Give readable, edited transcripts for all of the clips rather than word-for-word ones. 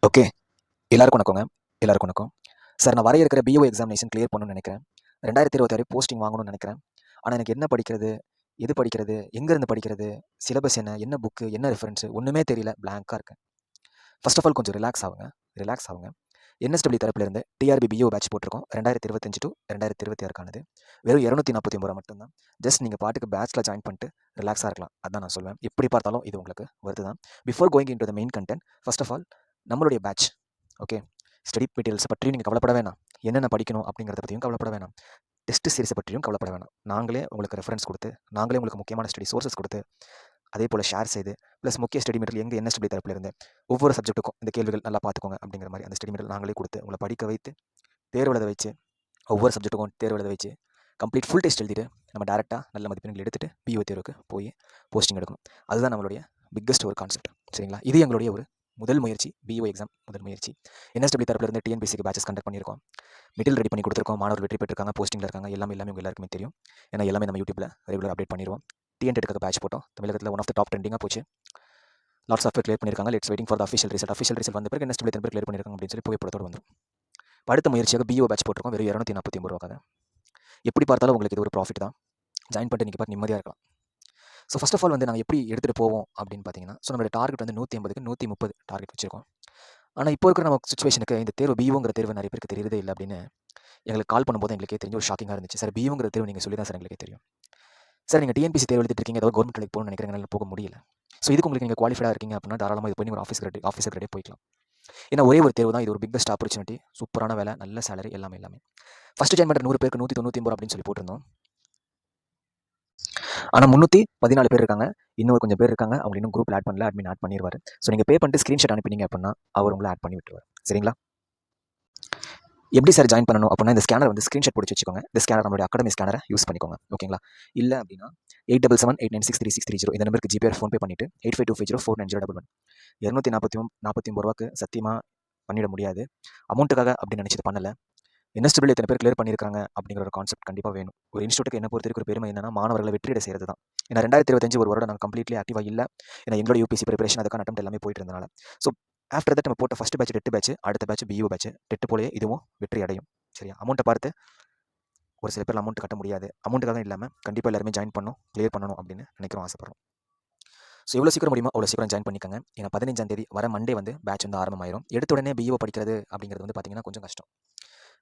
Okay. எல்லாருக்கும் வணக்கங்க. எல்லாருக்கும் வணக்கம். சார் நான் வர இருக்கிற பிஓ எக்ஸாமினேஷன் கிளியர் பண்ணணும்னு நெனைக்கிறேன். 2026 போஸ்டிங் வாங்கணும்னு நெனைக்கிறேன். ஆனா எனக்கு என்ன படிக்கிறது? எது படிக்கிறது? எங்கேருந்து படிக்கிறது? சிலபஸ் என்ன? என்ன புக்கு? என்ன ரெஃபரன்ஸ்? ஒண்ணுமே தெரியல. பிளாங்க்கா இருக்கேன். ஃபர்ஸ்ட் ஆஃப் ஆல் கொஞ்சம் ரிலாக்ஸ் ஆவுங்க. என்எஸ்டபிள்யூ தரப்பிலிருந்து டிஆர்பி பிஓ பேட்ச் போட்டிருக்கோம். 2025 டூ 2026க்கானது. வெறும் ரூ. 249 மட்டும் தான். ஜஸ்ட் நீங்க பாட்டுக்கு பேட்ச்ல ஜாயின் பண்ணிட்டு ரிலாக்ஸா இருக்கலாம். அதான் நான் சொல்வேன். எப்படி பார்த்தாலும் இது உங்களுக்கு வொர்த் தான். Before going into the main content, first of all நம்மளுடைய பேட்ச் ஓகே. ஸ்டடி மெட்டீரியல்ஸை பற்றியும் நீங்கள் கவலைப்பட வேணாம். என்னென்ன படிக்கணும் அப்படிங்கிறத பற்றியும் கவலைப்பட வேணாம். டெஸ்ட் சீரிஸை பற்றியும் கவலைப்பட வேணாம். நாங்களே உங்களுக்கு ரெஃபரன்ஸ் கொடுத்து, நாங்களே உங்களுக்கு முக்கியமான ஸ்டடி சோர்சஸ் கொடுத்து, அதே போல் ஷேர் செய்து, ப்ளஸ் முக்கிய ஸ்டடி மெட்டீரியல் எங்கள் என்எஸ்டபிள்யூ தரப்பில் இருந்து ஒவ்வொரு சப்ஜெக்ட்டுக்கும் இந்த கேள்விகள் நல்லா பார்த்துக்கோங்க அப்படிங்கிற மாதிரி அந்த ஸ்டடி மெட்டீரியல் நாங்களே கொடுத்து உங்களை படிக்க வைத்து, தேர்வு எழுத வச்சு, ஒவ்வொரு சப்ஜெக்ட்டுக்கும் தேர்வு எழுத வச்சு, கம்ப்ளீட் ஃபுல் டெஸ்ட் எழுதிட்டு நம்ம டேரெக்டாக நல்ல மதிப்பெண்கள் எடுத்துகிட்டு பிஓ தேர்வுக்கு போய் போஸ்டிங் எடுக்கணும். அதுதான் நம்மளுடைய பிக்கஸ்ட் ஒரு கான்செப்ட். சரிங்களா? இது எங்களுடைய ஒரு முதல் முயற்சி. பிஓ எக்ஸாம் முதல் முயற்சி. என்எஸ்டபிள்யூ தரப்பிலிருந்து டிஎன்பிசிக்கு பேச்சஸ் கண்டக்ட் பண்ணியிருக்கோம். மெட்டீரியல் ரெடி பண்ணி கொடுத்துருக்கோம். மாணவர்கள் வெற்றி பெற்றிருக்காங்க, போஸ்டிங்கில் இருக்காங்க. எல்லாமே உங்கள் எல்லாருக்குமே தெரியும். ஏன்னா எல்லாமே நம்ம யூடியூப்ல ரெகுலர் அப்டேட் பண்ணிடுவோம். டிஎன்ட் எடுக்க பேட்ச் போட்டோம். தமிழகத்தில் ஒன் ஆஃப் த டாப் ட்ரெண்டிங்காக போச்சு. லாட்ஸ் ஆஃப் பேர் கிளியர் பண்ணியிருக்காங்க. Let's waiting for the official result வந்த பிறகு என்எஸ்டபிள்யூ எத்தனை பேர் கிளியர் பண்ணியிருக்காங்க அப்படின்னு சொல்லி புகைப்படத்தோடு வந்துடும். அடுத்த முயற்சியாக பிஓ பேட்ச் போட்டிருக்கோம். வெறும் 249 ரூபாக்காக. எப்படி பார்த்தாலும் உங்களுக்கு இது ஒரு ப்ராஃபிட் தான். ஜாயின் பண்ணிட்டு நீங்கள் பார்த்து நிம்மதியாக இருக்கலாம். ஸோ ஃபர்ஸ்ட் ஆஃப் ஆல் நாங்கள் எப்படி எடுத்துகிட்டு போவோம் அப்படின்னு பார்த்தீங்கன்னா, நம்மளுடைய டார்கெட் 180க்கு 130 டார்கெட் வச்சிருக்கோம். ஆனால் இப்போ இருக்கிற நம்ம சுச்சுவேஷனுக்கு இந்த தேர்வு பிஓங்கிற தேர்வு நிறைய பேருக்கு தெரியறதே இல்லை அப்படின்னு எங்களுக்கு கால் பண்ணும்போது எங்களுக்கே தெரிஞ்ச ஒரு ஷாக்கிங்காக இருந்துச்சு. சார் பிஓங்கிற தேர்வு நீங்கள் சொல்லி தான் சார் எங்களுக்கே தெரியும். சார் நீங்கள் டிஎன்பிசி தேர்வு எழுதிட்டு இருக்கீங்க, ஏதாவது கவர்மெண்ட் வேலைக்கு போகணும்னு நினைக்கிறீங்க, போக முடியல. ஸோ இதுக்கு உங்களுக்கு நீங்கள் குவாலிஃபைடாக இருக்கீங்க அப்படின்னா தாராளமாக இது போய் நீங்கள் ஆஃபீஸர் கிட்டே போய்க்கலாம். ஏன்னா ஒரே ஒரு தேர்வு தான், இது ஒரு பிக்கஸ்ட் ஆப்பர்ச்சுனிட்டி, சூப்பரான வேலை, நல்ல சேலரி, எல்லாமே. ஃபர்ஸ்ட் ஜாயின் பண்ணுற 100 பேருக்கு 199 அப்படின்னு சொல்லி போட்டிருந்தோம். ஆனால் 314 பேர் இருக்காங்க. இன்னும் கொஞ்சம் பேர் இருக்காங்க. அவங்க இன்னும் குரூப் ஆட் பண்ணல. அட்மின் ஆட் பண்ணிடுவார். ஸோ நீங்கள் பே பண்ணிட்டு ஸ்க்ரீன்ஷாட் அனுப்பினீங்க அப்படின்னா அவர் உங்களை ஆட் பண்ணி விட்டுருவார். சரிங்களா? எப்படி சார் ஜாயின் பண்ணணும் அப்படின்னா, இந்த ஸ்கேனர் ஸ்க்ரீன்ஷாட் பிடிச்சி வச்சுக்கோங்க. இந்த ஸ்கேனர் நம்மளுடைய அகாடமி ஸ்கேனரை யூஸ் பண்ணிக்கோங்க. ஓகேங்களா? இல்லை அப்படின்னா 8778963630 இந்த நம்பருக்கு ஜிபே ஃபோன்பே பண்ணிவிட்டு 8525049011 249 ரூபாய்க்கு சத்தியமாக பண்ணிட முடியாது. அமௌண்ட்டுக்காக அப்படின்னு நினச்சது பண்ணலை. என்எஸ்டபிள்யூ எத்தனை பேர் கிளியர் பண்ணியிருக்காங்க அப்படிங்கிற ஒரு கான்செப்ட் கண்டிப்பாக வேணும். ஒரு இன்ஸ்டியூட்டுக்கு என்ன பொறுத்த ஒரு பெருமை என்னன்னா, மாணவர்களை வெற்றியடை செய்கிறது தான். ஏன்னா 2025 ஒரு வருடம் நாங்கள் கம்ப்ளீட்லி ஆக்டிவாக இல்லை. ஏன்னா எங்களோட யூபிசி ப்ரிப்பரேஷன் அதுக்கான அட்டெம்ப்ட் எல்லாமே போயிட்டு இருந்தனால. ஸோ ஆஃப்டர் தட் நம்ம போட்ட ஃபஸ்ட் பேட்ச் டெட் பேட்ச், அடுத்த பேட்ச் பிஓ பேட்ச். டெட் போலயே இதுவும் வெற்றி அடையும். சரியா? அமௌண்ட்டை பார்த்து ஒரு சில பேர் அமௌண்ட் கட்ட முடியாது. அமௌண்ட்டுக்காக இல்லாமல் கண்டிப்பாக எல்லாருமே ஜாயின் பண்ணணும், கிளியர் பண்ணணும் அப்படின்னு நினைக்கிறோம், ஆசைப்படுறோம். ஸோ எவ்வளோ சீக்கிரம் முடியுமோ அவ்வளோ சீக்கிரம் ஜாயின் பண்ணிக்கோங்க. ஏன்னா 15ஆம் தேதி வர மண்டே பேட்ச் ஆரம்பமாயிரும். எடுத்த உடனே பிஓ படிக்கிறது அப்படிங்கிறது பார்த்தீங்கன்னா கொஞ்சம் கஷ்டம்.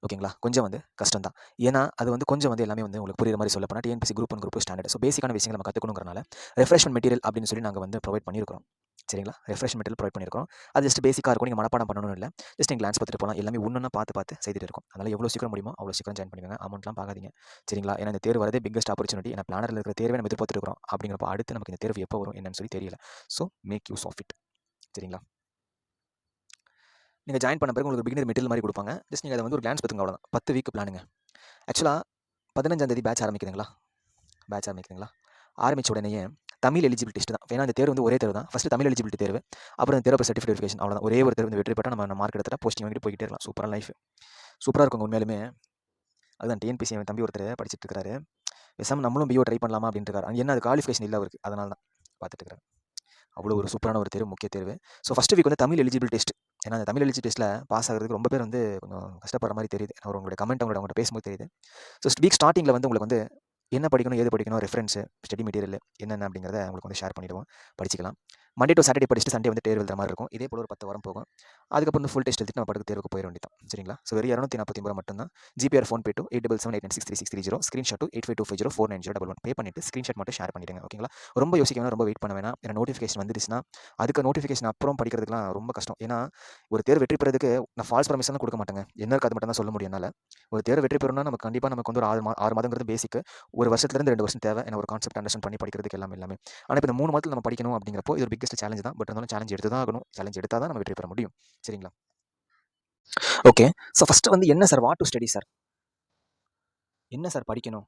ஓகேங்களா? கொஞ்சம் கஷ்டம் தான். ஏன்னா அது கொஞ்சம் எல்லாமே உங்களுக்கு புரியுற மாதிரி சொல்ல போனால் TNPSC group 1 group 2 standard. So பேசிக்கான விஷயங்கள் நம்ம கற்றுக்கணுங்கிறனால ரெஃப்ரெஷ்மெண்ட் மெட்டீரியல் அப்படின்னு சொல்லி நாங்கள் ப்ரொவைட் பண்ணியிருக்கிறோம். சரிங்களா? ரெஃப்ரெஷ் மெட்டீரியல் ப்ரொவைட் பண்ணியிருக்கோம். அது ஜஸ்ட் பேசிக்காக இருக்கும். நீங்கள் மனப்பாடம் பண்ணணும் இல்லை. ஜஸ்ட் நீங்கள் கிளான்ஸ் பார்த்துட்டு போகலாம். எல்லாமே ஒன்றா பார்த்து செய்துட்டு இருக்கும். அதனால் எவ்வளோ சீக்கிரம் முடியுமோ அவ்வளோ சீக்கிரம் ஜாயின் பண்ணிக்கோங்க. அமௌண்ட்லாம் பார்க்காதீங்க. சரிங்களா? ஏன்னா இந்த தேர்வு வரதே பிக்கஸ்ட் ஆப்பர்ச்சுனிட்டி. ஏன்னா பிளானரில் இருக்கிற தேர்வை நம்ம எதிர்பார்த்துட்டு இருக்கிறோம். அப்படிங்கிறப்ப அடுத்து நமக்கு இந்த தேர்வு எப்போ வரும் என்னன்னு சொல்லி தெரியல. So make use of it. சரிங்களா? நீங்கள் ஜாயின் பண்ண பிறகு உங்களுக்கு பிகினர் மெட்டீரியல் மாதிரி கொடுப்பாங்க. ஜஸ்ட் நீங்கள் அதை ஒரு கிளான்ஸ் பார்த்துங்க, அவ்வளோதான். 10 வீக் பிளானுங்க. ஆக்சுவலாக 15ஆம் தேதி பேட்ச் ஆரம்பிக்குதுங்களா? ஆரம்பித்த உடனேயே தமிழ் எலிஜிபிலிட்டி டெஸ்ட் தான். ஏன்னா இந்த தேர்வு ஒரே தேர்வு தான். ஃபஸ்ட்டு தமிழ் எலிஜிபிலிட்டி தேர்வு, அப்புறம் இந்த தேர்வு சர்டிஃபிகேட் வெரிஃபிகேஷன், அவ்வளோதான். ஒரே ஒரு தேர்வு வெற்றி பெற்றால் நம்ம மார்க் எடுத்துகிட்டா போஸ்டிங் வாங்கிட்டு போய்கிட்டே இருக்கலாம். சூப்பராக லைஃப் சூப்பராக இருக்கும் உண்மையிலுமே. அதுதான் டிஎன்பிசி என் தம்பி ஒருத்தர் படிச்சுட்டு இருக்கிறாரு. பேசாமல் நம்மளும் பிஓ ட்ரை பண்ணலாமா அப்படின்ட்டு இருக்காரு. என்ன அது குவாலிஃபிகேஷன் இல்லை அவருக்கு, அதனால தான் பார்த்துட்டு இருக்கிறாரு. அவ்வளோ ஒரு சூப்பரான ஒரு தேர்வு, முக்கிய தேர்வு. So first week Tamil eligible test. ஏன்னா அந்த தமிழ் எலிஜிபிள் டெஸ்ட்டில் பாஸ் ஆகிறதுக்கு ரொம்ப பேர் கொஞ்சம் கஷ்டப்படுற மாதிரி தெரியுது. உங்களுடைய கமெண்ட் அவங்கள்ட்ட பேசும்போது தெரியுது. ஸோ வீக் ஸ்டார்டிங்கில் உங்களுக்கு என்ன படிக்கணும், ஏது படிக்கணும், ரெஃபரன்ஸ், ஸ்டடி மெட்டீரியல் என்னென்ன அப்படிங்கிறத உங்களுக்கு ஷேர் பண்ணிவிடுவோம். படிச்சிக்கலாம். மண்டே டு சாட்டர்டே படிச்சுட்டு சண்டே தேர்வு எழுதுற மாதிரி இருக்கும். இதே போல் ஒரு 10 வாரம் போகும். அதுக்கப்புறம் ஃபுல் டெஸ்ட் எழுதிட்டு நம்ம படுக்க தேர்வுக்கு போயிட வேண்டியதான். சரிங்களா? ஸோ வெறும் 249 மட்டும்தான். GBR PhonePe to 8778963630, screenshot to 8525049011 பே பண்ணிவிட்டு ஸ்க்ரீன்ஷாட் மட்டும் ஷேர் பண்ணிவிடுங்க. ஓகேங்களா? ரொம்ப யோசிக்க வேணாம், ரொம்ப வெயிட் பண்ண வேணாம். ஏன்னா நோட்டிஃபிகேஷன் வந்துருச்சுன்னா அதுக்கு நோட்டிஃபிகேஷன் அப்புறம் படிக்கிறதுக்குலாம் ரொம்ப கஷ்டம். ஏன்னா ஒரு தேர்வு வெற்றி பெறதுக்கு நான் ஃபால்ஸ் பர்மிஷன்லாம் கொடுக்க மாட்டேங்க. என்ன இருக்குது அது மட்டும் தான் சொல்ல முடியும் என்னால். ஒரு தேர்வு வெற்றி பெறணும்னா நமக்கு கண்டிப்பாக ஒரு 6 மாதங்கிறது பேசிக். ஒரு வருஷத்துலேருந்து 2 வருஷம் தேவை. ஏன்னா ஒரு கான்செப்ட் அண்டர்ஸ்டாண்ட் பண்ணி படிக்கிறதுக்கு எல்லாமே. ஆனால் இப்போ இந்த 3 மாதத்தில் நம்ம படிக்கணும் அப்படிங்கிறப்போ இது ஒரு பிக்கஸ்ட் சேலஞ்ச் தான். பட் இருந்தாலும் சேலஞ்ச் எடுத்து தான் ஆகணும். சேலஞ்ச் எடுத்தால் தான் நம்ம வெற்றி பெற முடியும். சரிங்களா? ஓகே. ஸோ ஃபஸ்ட்டு என்ன sir, what to study sir, என்ன சார் படிக்கணும்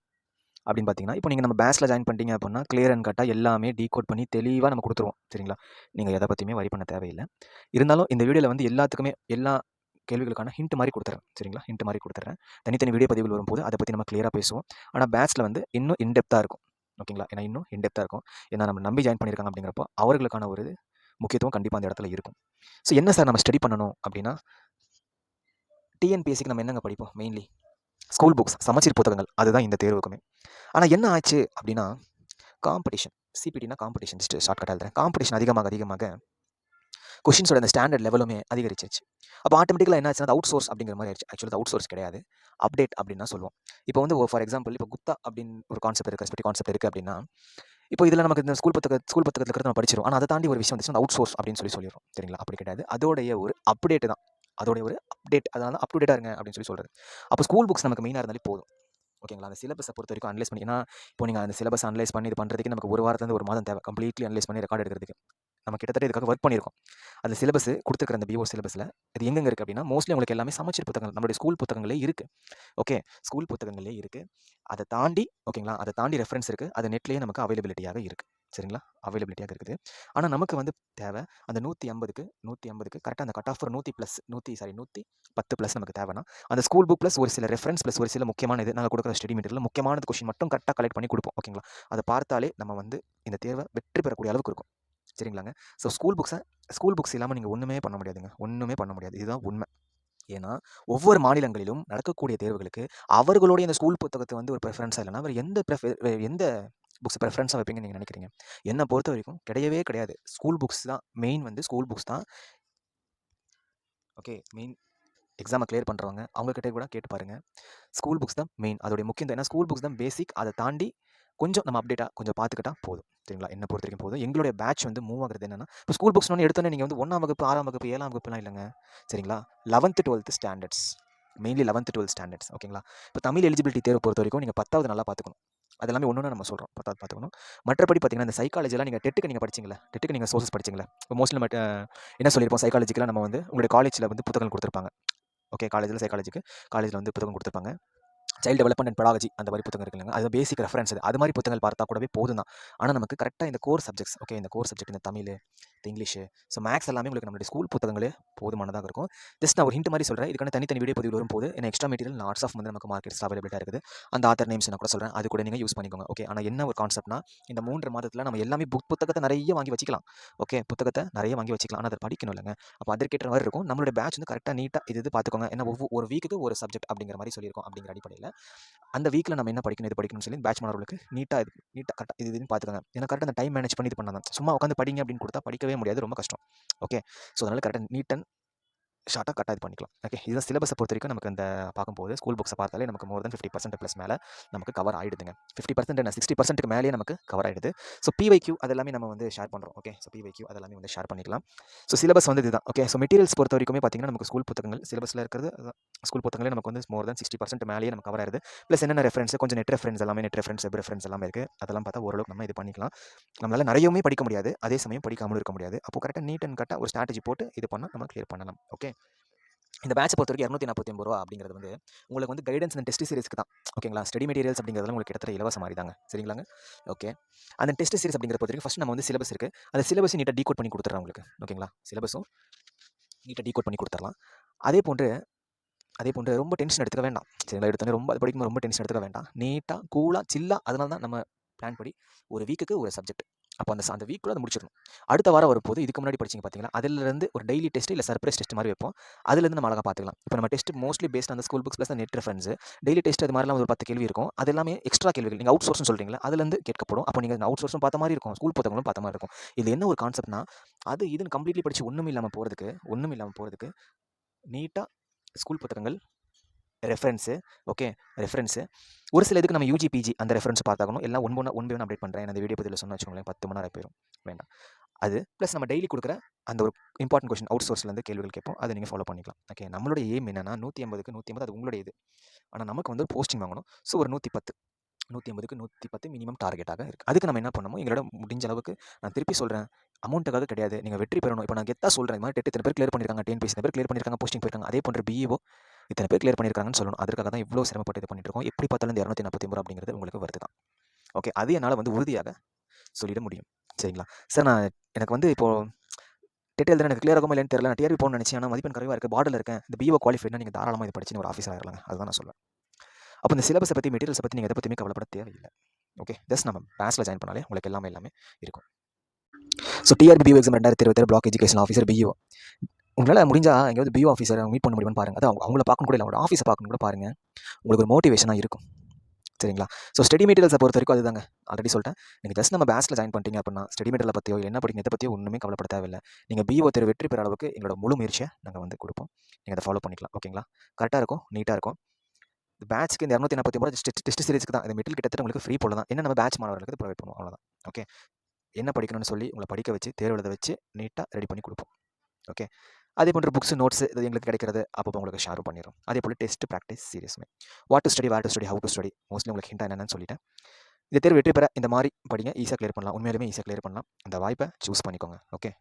அப்படின்னு பார்த்தீங்கன்னா, இப்போ நீங்கள் நம்ம பேட்ச்சில் ஜாயின் பண்ணிட்டீங்க அப்படின்னா கிளியர் அண்ட் கட்டாக எல்லாமே டீகோட் பண்ணி தெளிவாக நம்ம கொடுத்துருவோம். சரிங்களா? நீங்கள் எதை பற்றியுமே வரி பண்ண தேவையில்லை. இருந்தாலும் இந்த வீடியோவில் எல்லாத்துக்குமே எல்லா கேள்விகளுக்கான ஹிண்ட் மாதிரி கொடுத்துறேன். சரிங்களா? ஹிண்ட் மாதிரி கொடுத்துறேன். தனித்தனி வீடியோ பதிவுகள் வரும்போது அதை பற்றி நம்ம கிளியராக பேசுவோம். ஆனால் பேட்ச்சில் இன்னும் இன்டெப்த்தாக இருக்கும். ஓகேங்களா? ஏன்னா இன்னும் இன்டெப்த்தாக இருக்கும். ஏன்னா நம்ம நம்பி ஜாயின் பண்ணியிருக்காங்க அப்படிங்கிறப்போ அவர்களுக்கான ஒரு முக்கியத்துவம் கண்டிப்பாக அந்த இடத்துல இருக்கும். ஸோ என்ன சார் நம்ம ஸ்டடி பண்ணணும் அப்படின்னா, டிஎன்பிஎஸ்சிக்கு நம்ம என்னங்க படிப்போம் மெயின்லி? ஸ்கூல் புக்ஸ், சமச்சீர் புத்தகங்கள், அதுதான் இந்த தேர்வுக்குமே. ஆனால் என்ன ஆச்சு அப்படின்னா, காம்படிஷன், சிபிடினா காம்படிஷன், ஷார்ட்கட் எழுதுறேன். காம்படிஷன் அதிகமாக அதிகமாக கொஷின்ஸோட அந்த ஸ்டாண்டர்ட் லெவலுமே அதிகரிச்சிருச்சு. அப்போ ஆட்டோமேட்டிக்கலாக என்ன ஆச்சுன்னா, அவுட் சோர்ஸ் அப்படிங்கிற மாதிரி ஆயிடுச்சு. ஆக்சுவலி அவுட் சோர்ஸ் கிடையாது, அப்டேட் அப்படின்னு தான் சொல்லுவோம். இப்போ வந்து ஃபார் எக்ஸாம்பிள், இப்போ குப்தா அப்படின்னு ஒரு கான்செப்ட் இருக்குது, ரெஸ்பெக்டிவ் கான்செப்ட் இருக்குது அப்படின்னா, இப்போ இதில் நமக்கு இந்த ஸ்கூல் புத்தகத்தில் இருக்கிறத நம்ம படிச்சிடும். ஆனால் அதை தாண்டி ஒரு விஷயம் வந்துச்சுன்னா அவுட் சோர்ஸ் அப்படின்னு சொல்லிடுறோம். சரிங்களா? அப்படி கிடையாது, அதோடைய ஒரு அப்டேட் தான். அதோடைய ஒரு அப்டேட், அதனால அப் டு டேட்டாக இருங்க அப்படின்னு சொல்கிறது. அப்போ ஸ்கூல் புக்ஸ் நமக்கு மெயினாக இருந்தாலே போதும். ஓகேங்களா? அந்த சிலபஸை பொறுத்த வரைக்கும் அனலைஸ் பண்ணி, ஏன்னா இப்போ நீங்கள் அந்த சிலபஸ் அனலைஸ் பண்ணி இது பண்ணுறதுக்கு நமக்கு ஒரு வாரத்துலேருந்து ஒரு மாதம் தேவை, கம்ப்ளீட்லி அனலைஸ் பண்ணி ரெக்கார்ட் எடுக்கிறதுக்கு. நம்ம கிட்டத்தட்ட இதுக்காக ஒர்க் பண்ணியிருக்கோம். அந்த சிலபஸ் கொடுத்துருக்கிற அந்த பிஓ சிலபஸில் இது எங்கெங்கே இருக்குது அப்படின்னா, மோஸ்ட்லி உங்களுக்கு எல்லாமே சமச்சீர் புத்தகங்கள் நம்மளுடைய ஸ்கூல் புத்தகங்களே இருக்குது. ஓகே, ஸ்கூல் புத்தகங்களே இருக்குது. அதை தாண்டி, ஓகேங்களா, அதை தாண்டி ரெஃபரன்ஸ் இருக்குது. அது நெட்லேயே நமக்கு அவைலபிலிட்டியாக இருக்குது. சரிங்களா? அவைலபிலிட்டியாக இருக்குது. ஆனால் நமக்கு வந்து தேவை அந்த 150க்கு கரெக்டாக அந்த கட் ஆஃப் 110 ப்ளஸ் நமக்கு தேவைன்னா, அந்த ஸ்கூல் புக் ப்ளஸ் ஒரு சில ரெஃபரன்ஸ் ப்ளஸ் ஒரு சில முக்கியமான இது நாங்கள் கொடுக்குற ஸ்டடி மெட்டீரியல் முக்கியமான கொஷின் மட்டும் கரெக்டாக கலெக்ட் பண்ணி கொடுப்போம். ஓகேங்களா? அதை பார்த்தாலே நம்ம வந்து இந்த தேர்வை வெற்றி பெறக்கூடிய அளவுக்கு இருக்கும். சரிங்களாங்க? ஸோ ஸ்கூல் புக்ஸ் இல்லாமல் நீங்கள் ஒன்றுமே பண்ண முடியாதுங்க. ஒன்றுமே பண்ண முடியாது. இதுதான் உண்மை. ஏன்னா ஒவ்வொரு மாநிலங்களிலும் நடக்கக்கூடிய தேர்வுகளுக்கு அவர்களுடைய அந்த ஸ்கூல் புத்தகத்தை வந்து ஒரு ப்ரெஃபரன்ஸாக இல்லைன்னா வேறு எந்த புக்ஸ் ப்ரெஃபரன்ஸாக வைப்பீங்கன்னு நீங்கள் நினைக்கிறீங்க? என்னை பொறுத்த வரைக்கும் கிடையவே கிடையாது. ஸ்கூல் புக்ஸ் தான் மெயின். வந்து ஸ்கூல் புக்ஸ் தான் ஓகே மெயின். எக்ஸாமை கிளியர் பண்ணுறவங்க அவங்கக்கிட்ட கூட கேட்டு பாருங்கள். ஸ்கூல் புக்ஸ் தான் மெயின். அதோடைய முக்கியம். ஏன்னா ஸ்கூல் புக்ஸ் தான் பேசிக். அதை தாண்டி கொஞ்சம் நம்ம அப்டேட்டாக கொஞ்சம் பார்த்துக்கிட்டா போதும். சரிங்களா? என்னை பொறுத்த வரைக்கும் போதும். எங்களுடைய பேட்ச் வந்து மூவ் ஆகுறது என்னன்னா, இப்போ ஸ்கூல் புக்ஸ் எடுத்தோன்னே நீங்கள் வந்து 1ஆம் வகுப்பு, 6ஆம் வகுப்பு, 7ஆம் வகுப்புலாம் இல்லைங்க. சரிங்களா? 11th 12th standards, mainly 11th 12th standards. ஓகேங்களா? இப்போ தமிழ் எலிஜிபிலிட்டி தேர்வு பொறுத்த வரைக்கும் நீங்கள் 10வது நல்லா பார்த்துக்கணும். அது எல்லாமே ஒன்று நம்ம சொல்கிறோம். 10வது பார்த்துக்கணும். மற்றபடி பார்த்தீங்கன்னா, இந்த சைக்காலஜிலாம் நீங்கள் டெட்டுக்கு நீங்கள் படிச்சிங்களா? டெட்டுக்கு நீங்கள் சோர்சஸ் படிச்சிங்களா? இப்போ மோஸ்ட்லி நம்ம என்ன சொல்லியிருப்போம், சைக்காலஜிக்கெலாம் நம்ம வந்து உங்களுடைய காலேஜில் வந்து புத்தகங்கள் கொடுத்துருப்பாங்க. ஓகே, காலேஜில் வந்து புத்தகம் கொடுத்துருப்பாங்க. சைல்டு டெவலப்மெண்ட் அண்ட் பெடாகஜி அந்த மாதிரி புத்தகம் இருக்குல்லைங்க, அது பேசிக் ரெஃபரன்ஸ். அது மாதிரி புத்தகங்கள் பார்த்தா கூடவே போதும் தான். ஆனால் நமக்கு கரெக்டாக இந்த கோர் சப்ஜெக்ட்ஸ், ஓகே, இந்த கோர் சப்ஜெக்ட், இந்த தமிழ், இந்த இங்கிலீஷ், ஸோ மேக்ஸ் எல்லாமே உங்களுக்கு நம்மளுடைய ஸ்கூல் புத்தகங்களே போதுமானதாக இருக்கும். ஜஸ்ட் நான் ஒரு ஹிண்ட் மாதிரி சொல்கிறேன். இதுக்கான தனித்தனி வீடியோ பதிவு வரும் போது என்ன எக்ஸ்ட்ரா மெட்டீரியல் ஆர்ட்ஸ் ஆஃப் வந்து நமக்கு மார்க்கெட்ஸ் அவைலபிளாக இருக்குது. அந்த ஆத்தர் நேம்ஸ் நான் கூட சொல்கிறேன், அது கூட நீங்கள் யூஸ் பண்ணிக்கோங்க. ஓகே, ஆனால் என்ன ஒரு கான்செப்ட்னா, இந்த 3 மாதத்தில் நம்ம எல்லாமே புத்தகத்தை நிறைய வாங்கி வச்சுக்கலாம். ஓகே, புத்தகத்தை நிறைய வாங்கி வச்சுக்கலாம். ஆனால் அதை படிக்கணும் இல்லைங்க. அப்போ அதற்கேற்ற மாதிரி இருக்கும். நம்மளுடைய பேட்ச் வந்து கரெக்டாக நீட்டாக இது பார்த்துக்கோங்க. ஏன்னா ஒரு வீக்குக்கு ஒரு சப்ஜெக்ட் அப்படிங்கிற மாதிரி சொல்லியிருக்கோம். அப்படிங்கிற அடிப்படையில் அந்த வீக்கில் நம்ம என்ன படிக்கணும், இது படிக்கணும்னு சொல்லி பேட்ச் மாணவர்களுக்கு நீட்டாக கரெக்டாக இதுன்னு பார்த்துக்கோங்க. ஏன்னா கரெக்டாக அந்த டைம் மேனேஜ் பண்ணி இது பண்ணாதான். சும்மா உட்காந்து படிங்க அப்படின்னு கொடுத்தா படிக்கவே முடியாது, ரொம்ப கஷ்டம். ஓகே, ஸோ அதனால் கரெக்டாக நீட் அண்ட் ஷார்ட்டாக கரெக்டாக இது பண்ணிக்கலாம். ஓகே, இதுதான் சிலபஸை பொறுத்த வரைக்கும் நமக்கு இந்த பார்க்கும்போது ஸ்கூல் புக்ஸை பார்த்தாலே நமக்கு மோர் தென் 50% ப்ளஸ் மேலே நமக்கு கவர் ஆகிடுதுங்க. 50% என்ன 60%க்கு மேலேயே நமக்கு கவர் ஆகிடுது. ஸோ பிவைக்யூ அதெல்லாமே நம்ம வந்து ஷேர் பண்ணுறோம். ஓகே, ஸோ பிவைக்யூ அதெல்லாமே வந்து ஷேர் பண்ணிக்கலாம். ஸோ சிலபஸ் வந்து இதுதான். ஓகே, ஸோ மெட்டீரியல்ஸ் பொறுத்த வரைக்குமே பார்த்தீங்கன்னா நமக்கு ஸ்கூல் புத்தகங்கள் சிலபஸில் இருக்கிறது ஸ்கூல் புத்தகங்களே நமக்கு வந்து மோர் தென் 60% மேலேயே நமக்கு கவர் ஆகிடுது. ப்ளஸ் என்னென்ன ரெஃபரன்ஸ், கொஞ்சம் நெட் ரெஃபரன்ஸ், வெப் ரெஃபரன்ஸ் எல்லாமே இருக்குது. அதெல்லாம் பார்த்தா ஓரளவுக்கு நம்ம இது பண்ணிக்கலாம். நம்மளால் நிறையவுமே படிக்க முடியாது, அதே சமயம் படிக்காமலும் இருக்க முடியாது. அப்போ கரெக்டாக நீட் அண்ட் கரெக்டாக ஒரு ஸ்ட்ராட்டஜி போட்டு இது பண்ணால் நம்ம கிளியர் பண்ணலாம். ஓகே, இந்த பேட்சை பொறுத்த வரைக்கும் ₹249 அப்படிங்கிறது வந்து உங்களுக்கு வந்து கைடன்ஸ் அண்ட் டெஸ்ட் சீரிஸ்க்கு தான். ஓகேங்களா? ஸ்டடி மெட்டீரியல்ஸ் அப்படிங்கிறதுலாம் உங்களுக்கு கிட்டத்தட்ட இலவச மாதிரி தாங்க. சரிங்களாங்க? ஓகே, அந்த டெஸ்ட் சீரிஸ் அப்படிங்கிற பொறுத்த வரைக்கும் ஃபஸ்ட் நம்ம வந்து சிலபஸ் இருக்குது, அந்த சிலபஸை நீட்டாக டீகோட் பண்ணி கொடுத்துட்றேன் உங்களுக்கு. ஓகேங்களா? சிலபஸும் நீட்டாக டீகோட் பண்ணி கொடுத்துடலாம். அதே போன்று ரொம்ப டென்ஷன் எடுத்துக்க வேண்டாம். சரிங்களா? எடுத்தோன்னே ரொம்ப அது படிக்கும்போது ரொம்ப டென்ஷன் எடுத்துக்க வேண்டாம். நீட்டாக கூலாக சில்லாக, அதனால தான் நம்ம பிளான் படி ஒரு வீக்குக்கு ஒரு சப்ஜெக்ட். அப்போ அந்த வீக்குள்ள அதை முடிச்சிடணும். அடுத்த வாரம் வரும்போது இதுக்கு முன்னாடி படிச்சிங்க பார்த்தீங்களா, அதிலிருந்து ஒரு டெய்லி டெஸ்ட் இல்லை சர்ப்ரைஸ் டெஸ்ட் மாதிரி வைப்போம். அதுலேருந்து நம்ம அழகாக பார்த்துக்கலாம். இப்போ நம்ம டெஸ்ட் மோஸ்ட்லி பேஸ்ட் அந்த school books plus net reference, daily test அது மாதிரிலாம் ஒரு 10 கேள்வி இருக்கும். அது எல்லாமே எக்ஸ்ட்ரா கேள்விகள். நீங்கள் அவுட் சோர்ஸ்னு சொல்கிறீங்களா, அதுலேருந்து கேட்கப்படும். அப்போ நீங்கள் அவுட் சோர்ஸும் பார்த்த மாதிரி இருக்கும், ஸ்கூல் புத்தகங்களும் பார்த்த மாதிரி இருக்கும். இது என்ன ஒரு கான்செப்ட்னா, அது இதுன்னு கம்ப்ளீட்லி படித்து ஒன்றும் இல்லாமல் போகிறதுக்கு நீட்டாக ஸ்கூல் புத்தகங்கள் ரெஃபரன்ஸு, ஓகே, ரெஃபரன்ஸு ஒரு சில இதுக்கு நம்ம யூஜி பிஜி அந்த ரெஃபரன்ஸ் பார்த்தாகணும். எல்லாம் ஒன் பை ஒன் அப்டேட் பண்ணுறேன். அந்த வீடியோ பதிவில் சொன்ன வச்சுக்கோங்களேன் 10 மணி நேரம் போயிடும், வேண்டாம். அது ப்ளஸ் நம்ம டெய்லி கொடுக்குற அந்த ஒரு இம்பார்ட்டன்ட் கொஸ்டின் அவுட் சோர்ஸ்லேருந்து கேள்விகள் கேட்போம், அதை நீங்கள் ஃபாலோ பண்ணிக்கலாம். ஓகே, நம்மளுடைய எய்ம் என்னன்னா 150 அது உங்களுடைய இது. ஆனால் நமக்கு வந்து போஸ்டிங் வாங்கணும். ஸோ ஒரு 110 மினிமம் டார்கெட்டாக இருக்குது. அதுக்கு நம்ம என்ன பண்ணணுமோ எங்களோட முடிஞ்ச அளவுக்கு, நான் திருப்பி சொல்கிறேன், அமௌண்ட்டுக்காக கிடையாது, நீங்கள் வெற்றி பெறணும். இப்போ நான் கெத்தாக சொல்கிறேன், இது மாதிரி டெட் இத்தனை பேர் கிளியர் பண்ணியிருக்காங்க, டிஎன்பிஎஸ்சி இத்தனை பேர் கிளியர் பண்ணியிருக்காங்க, போஸ்டிங் போயிருக்காங்க, அதே போன்ற பிஇஓ இத்தனை பேர் கிளியர் பண்ணியிருக்காங்கன்னு சொல்லணும். அதற்காக தான் இவ்வளோ சிரமப்பட்டு இது பண்ணிட்டு இருக்கோம். எப்படி பார்த்தாலும் இந்த ₹249 அப்படிங்கிறது உங்களுக்கு வருது தான். ஓகே, அது என்னால் வந்து உறுதியாக சொல்லிட முடியும். சரிங்களா சார்? எனக்கு வந்து இப்போது டெட் எழுதுனா எனக்கு கிளியர் ஆகுமா இல்லைன்னு தெரியல, நான் டிஆர்பி போகணும்னு நினச்சேன், ஆனால் மதிப்பெண் குறைவாக இருக்குது, பார்டரில் இருக்கேன், இந்த பிஓ குவாலிஃபைட்னா நீங்கள் தாராளமாக இது படிச்சு ஒரு ஆஃபீஸர் ஆகிடலாங்க. அதுதான் நான் சொல்லுவேன். அப்போ இந்த சிலபஸை பற்றி, மெட்டீரியல்ஸை பற்றி நீங்கள் எதை பற்றியுமே கவலைப்பட தேவையில்லை. ஓகே, ஜஸ்ட் நம்ம பேட்சில் ஜாயின் பண்ணாலே உங்களுக்கு எல்லாமே இருக்கும். So TRB BO exam 2026 block education officer BO. உங்களால் முடிஞ்சால் எங்கேயாவது பிஓ ஆஃபீஸரை மீட் பண்ண முடியுமான்னு பாருங்கள். அது அவங்கள பார்க்கணும் கூட இல்லை, அவங்களோட ஆஃபீஸை பார்க்கணும் கூட பாருங்கள். உங்களுக்கு ஒரு மோட்டிவேஷனாக இருக்கும். சரிங்களா? ஸோ ஸ்டடி மெட்டீரியல்ஸை பொறுத்த வரைக்கும் அதுதாங்க. ஆல்ரெடி சொல்லிட்டேன். நீங்கள் ஜஸ்ட் நம்ம பேட்ச்சில் ஜாயின் பண்ணிட்டீங்க அப்படின்னா ஸ்டடி மெட்டீரியலை பற்றியோ இல்லை என்ன படிக்கணும் இதை பற்றியோ ஒன்றுமே கவலைப்பட தேவையில்லை. நீங்கள் பிஓ தேர்வு வெற்றி பெற அளவுக்கு எங்களோட முழு முயற்சியை நாங்கள் வந்து கொடுப்போம். நீங்கள் அதை ஃபாலோ பண்ணிக்கலாம். ஓகேங்களா? கரெக்டாக இருக்கும், நீட்டாக இருக்கும். பேட்ச்க்கு இந்த 249 டெஸ்ட் சீரிஸ்க்கு தான். இந்த மெட்டீரியல் கிட்டத்தட்ட உங்களுக்கு ஃப்ரீ போல தான். என்ன நம்ம பேட்ச் மாணவர்களுக்கு ப்ரொவைட் பண்ணுவோம், அவ்வளோதான். ஓகே, என்ன படிக்கணும்னு சொல்லி உங்களை படிக்க வச்சு தேர்வு எழுத வச்சு நீட்டாக ரெடி பண்ணி கொடுப்போம். ஓகே, அதே போன்ற புக்ஸ் நோட்ஸ் இது எங்களுக்கு கிடைக்கிறது அப்போ உங்களுக்கு ஷேரும் பண்ணிடும். அதே போல் டெஸ்ட் ப்ராக்டிஸ் சீரியஸுமே what to study, where to study, how to study, mostly உங்களுக்கு ஹிண்ட் என்னன்னு சொல்லிட்டேன். இந்த தேர்வு வெற்றி பெற இந்த மாதிரி படிங்க, ஈஸியாக கிளியர் பண்ணலாம். உண்மையிலுமே ஈஸியாக கிளியர் பண்ணலாம். அந்த வாய்ப்பை சூஸ் பண்ணிக்கோங்க. ஓகே,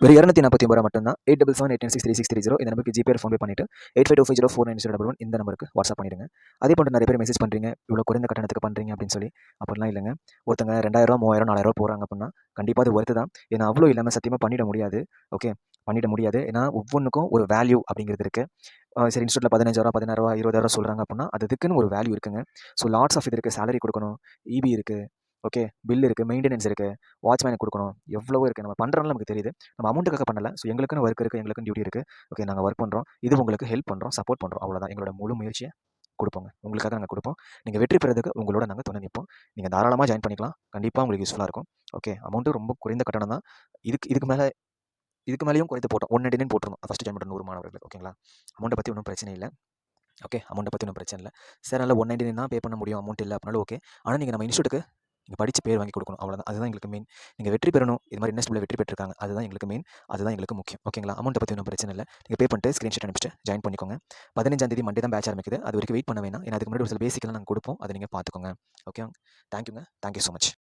வெறும் 249 மட்டும்தான். 8778963630 இந்த நம்பருக்கு ஜிபே ஃபோன்பே பண்ணிட்டு 8525049011 இந்த நம்பருக்கு வாட்ஸ்அப் பண்ணிடுங்க. அதே போன்று நிறைய பேர் மெசேஜ் பண்ணுறீங்க, இவ்வளோ குறைந்த கட்டணத்துக்கு பண்ணுறீங்க அப்படின்னு சொல்லி. அப்படிலாம் இல்லைங்க. ஒருத்தங்க 2000, 3000, 4000 போகிறாங்க அப்படின்னா கண்டிப்பாக அது ஒர்த்து தான். ஏன்னா அவ்வளோ இல்லாமல் சத்தியமாக பண்ணிட முடியாது. ஓகே, பண்ணிட முடியாது. ஏன்னா ஒவ்வொன்றுக்கும் ஒரு வேல்யூ அப்படிங்கிறது இருக்குது. சரி, இன்ஸ்டியூட்டில் 15,000, 16,000, 20,000 சொல்கிறாங்க அப்படின்னா அதுக்குன்னு ஒரு வேல்யூ இருக்குங்க. ஸோ லாட்ஸ் ஆஃப் இது இருக்குது. சேலரி கொடுக்கணும், இபி இருக்குது, ஓகே, பில் இருக்குது, மெயின்டெனன்ஸ் இருக்குது, வாட்ச்மேனுக்கு கொடுக்கணும், எவ்வளவோ இருக்குது. நம்ம பண்ணுறோம்னு நமக்கு தெரியுது. நம்ம அமௌண்ட்டுக்காக பண்ணல. ஸோ எங்களுக்குன்னு ஒர்க் இருக்குது, எங்களுக்குன்னு டியூட்டி இருக்குது. ஓகே, நாங்கள் ஒர்க் பண்ணுறோம், இது உங்களுக்கு ஹெல்ப் பண்ணுறோம், சப்போர்ட் பண்ணுறோம், அவ்வளோதான். எங்களோட முழு முயற்சியை கொடுப்போங்க, உங்களுக்காக நாங்கள் கொடுப்போம். நீங்கள் வெற்றி பெறதுக்கு உங்களோட நாங்கள் துணை நிற்போம். நீங்கள் தாராளமாக ஜாயின் பண்ணிக்கலாம். கண்டிப்பாக உங்களுக்கு யூஸ்ஃபுல்லாக இருக்கும். ஓகே, அமௌண்ட்டு ரொம்ப குறைந்த கட்டணம் தான். இதுக்கு மேலேயும் குறைத்து போட்டோம். 199 போட்டுருந்தோம் ஃபஸ்ட்டு ஜாயின் பண்ணுற 100 மாணவர்கள். ஓகேங்களா? அமௌண்ட்டை பற்றி ஒன்றும் பிரச்சனை இல்லை. ஓகே, அமௌண்ட்டை பற்றி ஒன்றும் பிரச்சனை இல்லை. சார் அதனால் 199 தான் பே பண்ண முடியும், அமௌண்ட் இல்லை அப்படின்னாலும் ஓகே. ஆனால் நீங்கள் நம்ம இன்ஸ்டியூட்டுக்கு நீங்கள் படித்து பேர் வாங்கி கொடுக்கணும், அவ்வளோதான். அதுதான் எங்களுக்கு மெயின். நீங்கள் வெற்றி பெறணும். இது மாதிரி இன்வெஸ்ட்மெண்ட்டில் வெற்றி பெற்றிருக்காங்க, அதுதான் எங்களுக்கு மெயின், அதுதான் எங்களுக்கு முக்கியம். ஓகேங்களா? அமௌண்ட்டை பற்றி ஒன்றும் பிரச்சனை இல்லை. நீங்கள் பே பண்ணிட்டு ஸ்க்ரீன்ஷாட் அனுப்பிச்சிட்டு ஜாயின் பண்ணிக்கோங்க. 15ஆம் தேதி மண்டே தான் பேட்ச் ஆரம்பிக்குது. அது வரைக்கும் வெயிட் பண்ண வேணாம். ஏன்னா அதுக்கு முன்னாடி ஒரு சில பேசிக்கெல்லாம் நாங்கள் கொடுப்போம், அதை நீங்கள் பார்த்துக்கோங்க. ஓகே, தேங்க்யூங்க. Thank you so much.